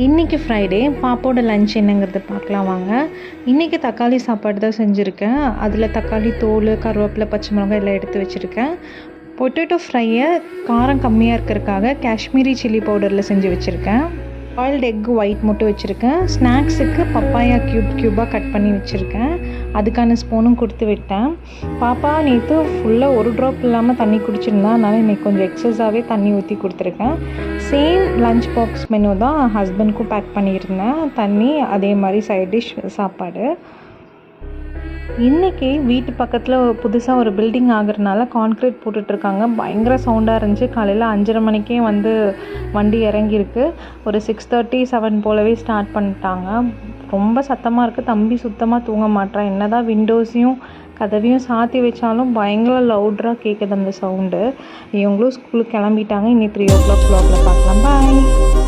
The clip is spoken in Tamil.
இன்றைக்கி ஃப்ரைடே, பாப்போட லன்ச் என்னங்கிறது பார்க்கலாம் வாங்க. இன்றைக்கி தக்காளி சாப்பாடு தான் செஞ்சுருக்கேன். அதில் தக்காளி தோல், கருவேப்பிலை, பச்சை மிளகாய் எல்லாம் எடுத்து வச்சுருக்கேன். பொட்டேட்டோ ஃப்ரையை காரம் கம்மியாக இருக்கிறதுக்காக காஷ்மீரி சில்லி பவுடரில் செஞ்சு வச்சுருக்கேன். பாயில்டு எக் ஒயிட் மட்டும் வச்சுருக்கேன். ஸ்நாக்ஸுக்கு பப்பாயா க்யூபாக கட் பண்ணி வச்சுருக்கேன். அதுக்கான ஸ்பூனும் கொடுத்து விட்டேன். பாப்பா நேற்று ஃபுல்லாக ஒரு ட்ராப் இல்லாமல் தண்ணி குடிச்சிருந்தா, அதனால் இன்றைக்கி கொஞ்சம் எக்ஸஸாகவே தண்ணி ஊற்றி கொடுத்துருக்கேன். சேம் லஞ்ச் பாக்ஸ் மெனு தான் ஹஸ்பண்ட்க்கும் பேக் பண்ணியிருந்தேன். தண்ணி, அதே மாதிரி சைட் டிஷ், சாப்பாடு. இன்றைக்கி வீட்டு பக்கத்தில் புதுசாக ஒரு பில்டிங் ஆகிறதுனால கான்க்ரீட் போட்டுட்ருக்காங்க. பயங்கர சவுண்டாக இருந்துச்சு. காலையில் 5:30 மணிக்கே வண்டி இறங்கியிருக்கு. ஒரு 6:30, 7 போலவே ஸ்டார்ட் பண்ணிட்டாங்க. ரொம்ப சத்தமாக இருக்குது. தம்பி சுத்தமாக தூங்க மாட்டான். என்ன தான் விண்டோஸையும் கதவையும் சாத்தி வச்சாலும் பயங்கர லவுட்ராக கேட்குது அந்த சவுண்டு. இவங்களும் ஸ்கூலுக்கு கிளம்பிட்டாங்க. இன்னி 3 o'clock vlogல பார்க்கலாம். பாய்.